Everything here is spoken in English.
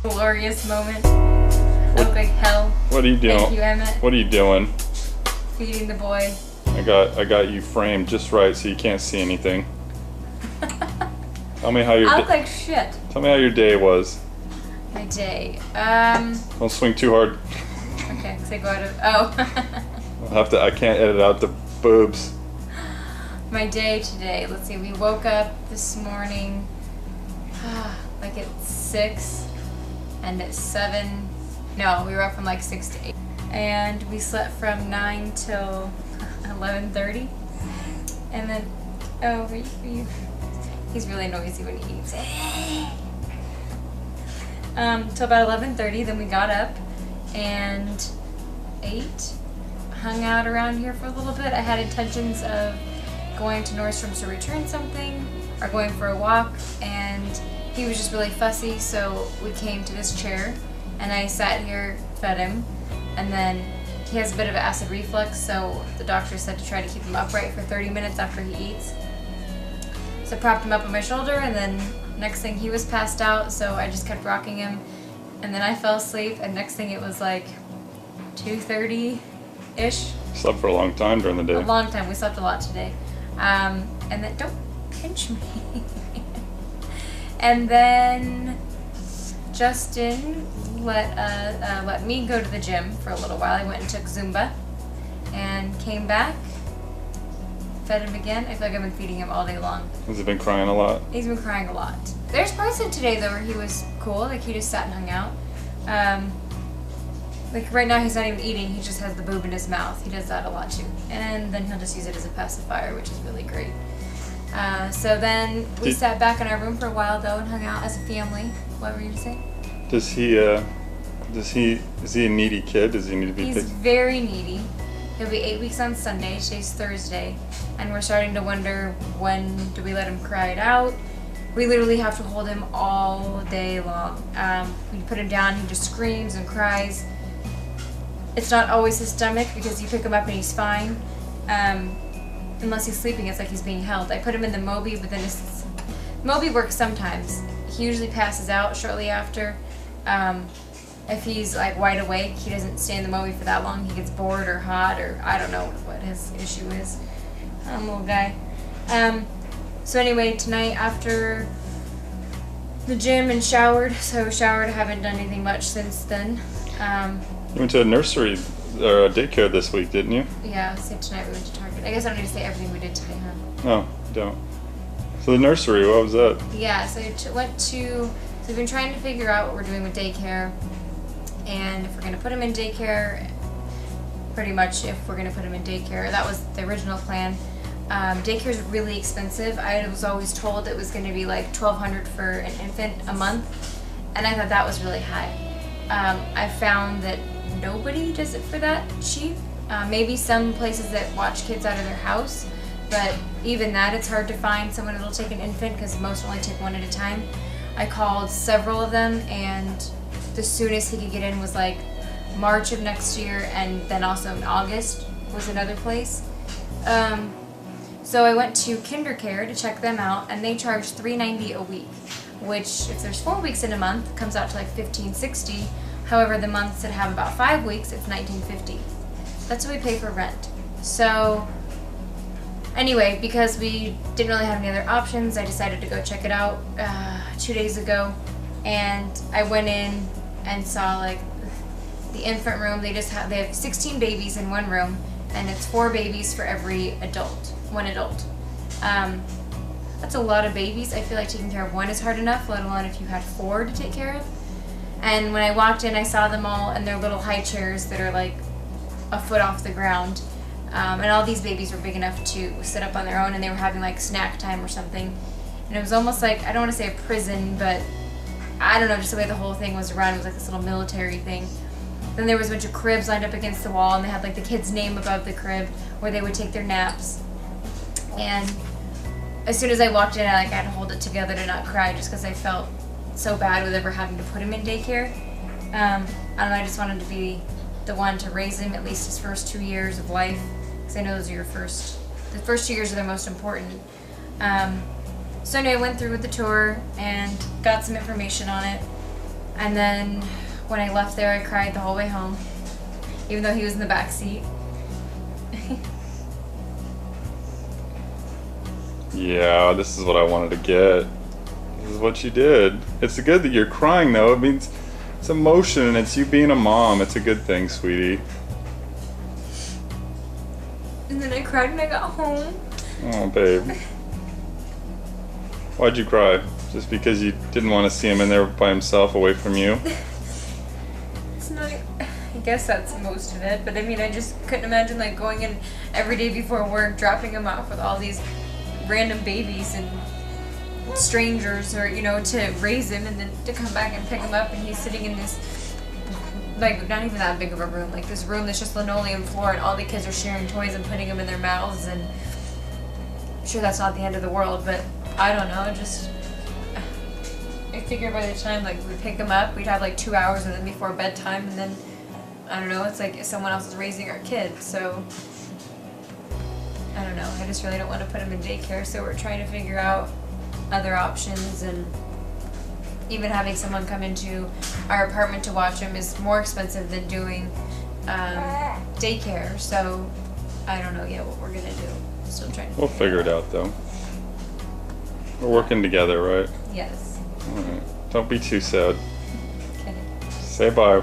glorious moment. I look like hell. What are you doing? Thank you, Emmett. What are you doing? Feeding the boy. I got you framed just right so you can't see anything. Tell me how your I look like shit. Tell me how your day was. My day. Don't swing too hard. Okay, because I go out of. Oh. I can't edit out the boobs. My day today. Let's see. We woke up this morning, like at 6, and at 7. No, we were up from like 6 to 8, and we slept from 9 till 11:30, and then he's really noisy when he eats. Till about 11:30. Then we got up and ate, hung out around here for a little bit. I had intentions of going to Nordstrom's to return something or going for a walk, and he was just really fussy, so we came to this chair and I sat here, fed him, and then he has a bit of acid reflux, so the doctor said to try to keep him upright for 30 minutes after he eats. So I propped him up on my shoulder, and then next thing he was passed out, so I just kept rocking him, and then I fell asleep, and next thing it was like 2:30-ish. Slept for a long time during the day. A long time. We slept a lot today. And then, don't pinch me. And then Justin let me go to the gym for a little while. I went and took Zumba and came back, fed him again. I feel like I've been feeding him all day long. Has he been crying a lot? He's been crying a lot. There's parts of today though where he was cool, like he just sat and hung out. Like right now he's not even eating, he just has the boob in his mouth. He does that a lot too. And then he'll just use it as a pacifier, which is really great. So then we sat back in our room for a while though and hung out as a family. What were you gonna say? Is he a needy kid? Does he need to be He's very needy. He'll be 8 weeks on Sunday, today's Thursday, and we're starting to wonder, when do we let him cry it out? We literally have to hold him all day long. We put him down, he just screams and cries. It's not always his stomach, because you pick him up and he's fine. Unless he's sleeping, it's like he's being held. I put him in the Moby, but then Moby works sometimes. He usually passes out shortly after. If he's like wide awake, he doesn't stay in the Moby for that long. He gets bored or hot, or I don't know what his issue is. Little guy. So anyway, tonight after the gym and showered, haven't done anything much since then. You went to a nursery or a daycare this week, didn't you? Yeah, so tonight we went to Target. I guess I don't need to say everything we did today, huh? No, you don't. So the nursery, what was that? Yeah, so we've been trying to figure out what we're doing with daycare, and if we're going to put him in daycare, pretty much if we're going to put him in daycare. That was the original plan. Daycare is really expensive. I was always told it was going to be like $1,200 for an infant a month, and I thought that was really high. I found that nobody does it for that cheap. Maybe some places that watch kids out of their house, but even that, it's hard to find someone that'll take an infant because most only take one at a time. I called several of them, and the soonest he could get in was like March of next year, and then also in August was another place. So I went to KinderCare to check them out, and they charge $390 a week, which if there's 4 weeks in a month comes out to like $1,560. However, the months that have about 5 weeks, it's $1,950. That's what we pay for rent. So anyway, because we didn't really have any other options, I decided to go check it out 2 days ago, and I went in and saw like the infant room. They have 16 babies in one room, and it's 4 babies for every adult, one adult. That's a lot of babies. I feel like taking care of one is hard enough, let alone if you had 4 to take care of. And when I walked in, I saw them all in their little high chairs that are like a foot off the ground. And all these babies were big enough to sit up on their own, and they were having like snack time or something. And it was almost like, I don't want to say a prison, but I don't know, just the way the whole thing was run. It was like this little military thing. Then there was a bunch of cribs lined up against the wall, and they had like the kid's name above the crib where they would take their naps. And as soon as I walked in, I had to hold it together to not cry, just because I felt so bad with ever having to put him in daycare. I don't know, I just wanted to be the one to raise him at least his first 2 years of life, because I know those are the first 2 years are the most important. So anyway, I went through with the tour and got some information on it. And then when I left there, I cried the whole way home, even though he was in the back seat. Yeah, this is what I wanted to get. This is what you did. It's good that you're crying though. It means it's emotion and it's you being a mom. It's a good thing, sweetie. And then I cried when I got home. Oh, babe. Why'd you cry? Just because you didn't want to see him in there by himself away from you? It's not. I guess that's most of it. But I mean, I just couldn't imagine like going in every day before work, dropping him off with all these random babies and strangers, or you know, to raise him and then to come back and pick him up, and he's sitting in this like not even that big of a room, like this room that's just linoleum floor, and all the kids are sharing toys and putting them in their mouths. And I'm sure that's not the end of the world, but I don't know. Just I figure by the time like we pick him up, we'd have like 2 hours with him before bedtime, and then I don't know. It's like someone else is raising our kid, so. I don't know, I just really don't want to put him in daycare, so we're trying to figure out other options, and even having someone come into our apartment to watch him is more expensive than doing daycare, so I don't know yet what we're gonna do. Still trying to We'll figure it out though. We're working together, right? Yes. Alright. Don't be too sad. Okay. Say bye.